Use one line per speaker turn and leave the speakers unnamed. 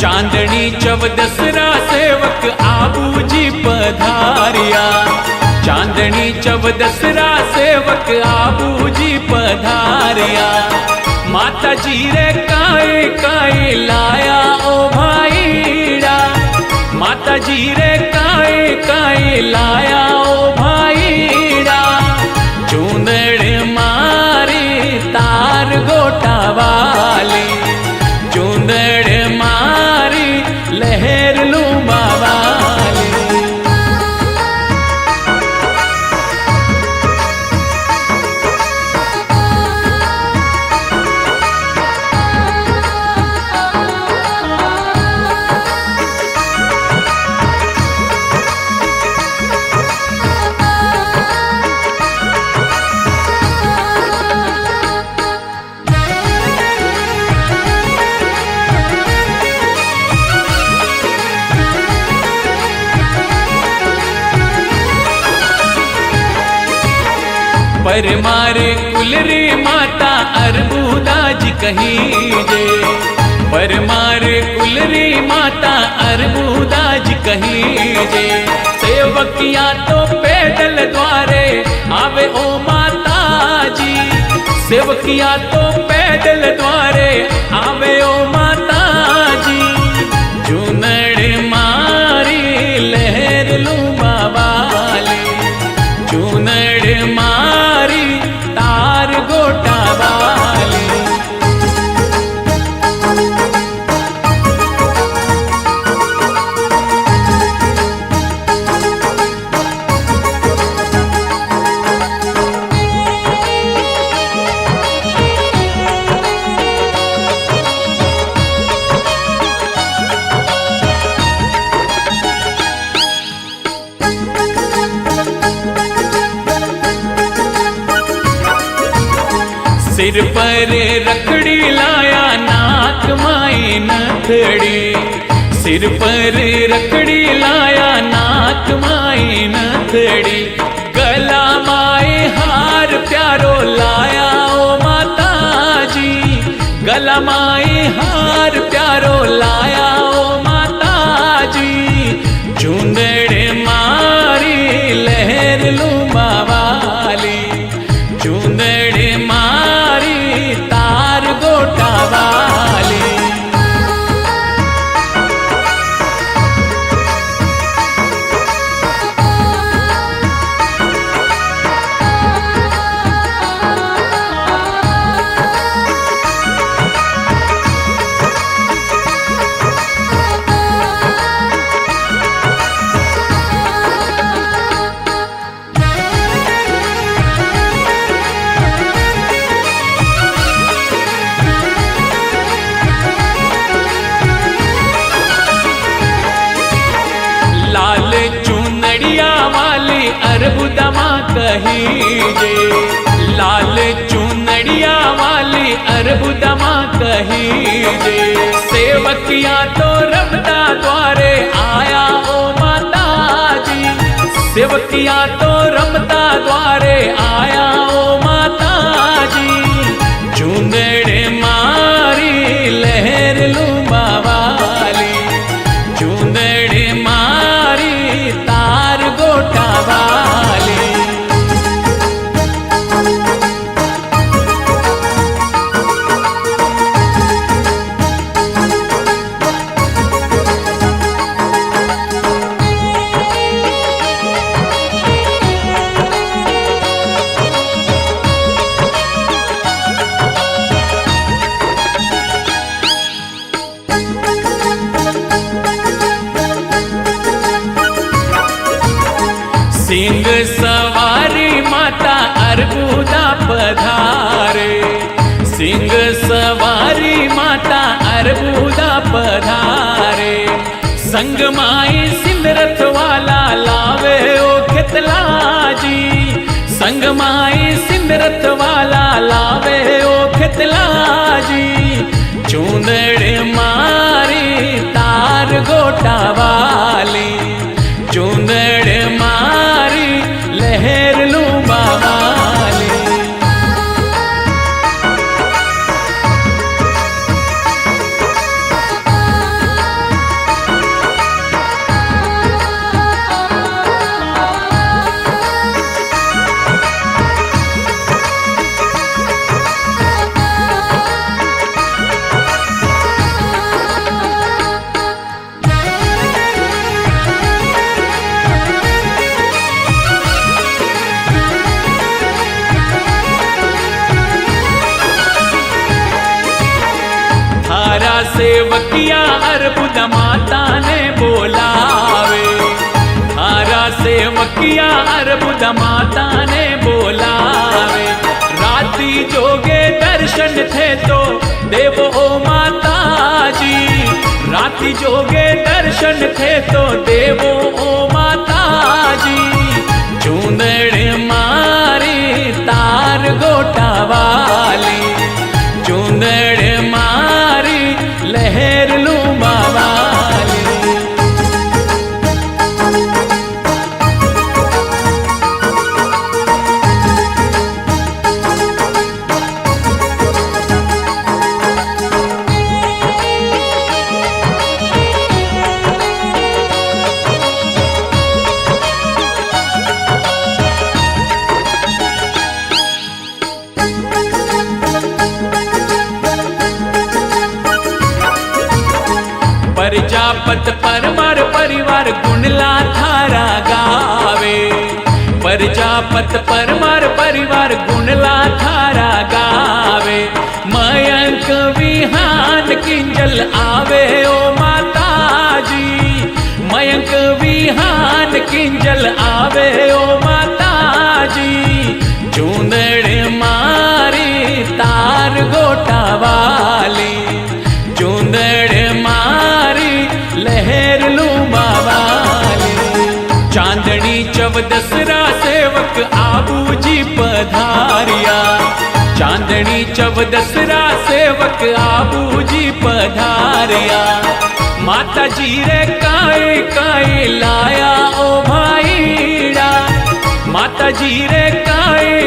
चांदनी चौदसरा सेवक आबूजी पधारिया। चांदनी चौदसरा सेवक आबूजी पधारिया। माता जी रे काए काए लाया ओ भाईड़ा। माता जी रे काए काए लाया ओ भाईड़ा। चूंदड़ मारी तार गोटा वाली। चूंदड़ मारी लहर लूमा वाली। पर मारे कुलरी माता अरबुदा जी कहीं जे। पर मारे कुलरी माता अरबुदा जी कहीं जे। सेवकिया तो पैदल द्वारे आवे ओ माता जी। सेवकिया तो पैदल द्वारे आवे ओ माता जी। चूनड़ मारी लहर लूमा वाली। चूनड़ मारी तार गोटा वाली। सिर पर रखड़ी लाया नाक माई नथड़ी। सिर पर रखड़ी लाया नाक माई नथड़ी। गला माए हार प्यारो लाया ओ माता जी। गला माए हार प्यारो लाया ओ माता जी। चूंदड़ मारी लहर लूमा वाली। चूंदड़ मारी तार गोटा वाली। लाल चूनड़िया वाली अरबुदा माँ कहीं जे। लाल चूनड़िया वाली अरबुदा माँ कहीं जे। सेवकिया तो रमदा द्वारे आया ओ माता जी। सेवकिया तो रमदा द्वारे आया ओ माता जी। चूनड़ मारी लहर लूमा वाली। चूनड़ मारी तार गोटा वाली। अर्बुदा पधारे। सिंह सवारी माता अर्बुदा पधारे। संग माई सिंदरथ वाला लावे ओ खेतलाजी। संग माई सिंदरथ वाला लावे ओ खेतलाजी। चूंदड़ मारी तार गोटा वाली। चूंदड़ मारी लहर लूंबा वाली। थारा सेवकिया अर्बुदा माता ने बोलावे। थारा सेवकिया अर्बुदा माता ने बोलावे। राती जोगे दर्शन थे तो देवो ओ माता जी। राती जोगे दर्शन थे तो देवो ओ माता जी। चूंदड़ मारी तार गोटा वाली। चूंदड़ मारी लहर लूंबा वाली। प्रजापत परमार परिवार गुणला थारा गावे। प्रजापत परमार परिवार गुणला थारा गावे। मयंक विहान किंजल आवे ओ माता जी। मयंक विहान किंजल आवे ओ माता जी। चूंदड़ मारी तार गोटा वाली। चूंदड़ मारी लहर लूंबा वाली। चांदनी चौदसरा सेवक आबू जी पधारिया। चांदनी चौदसरा सेवक आबू जी पधारिया। माता जी रे काई काई लाया ओ भाईड़ा। माता जी रे काई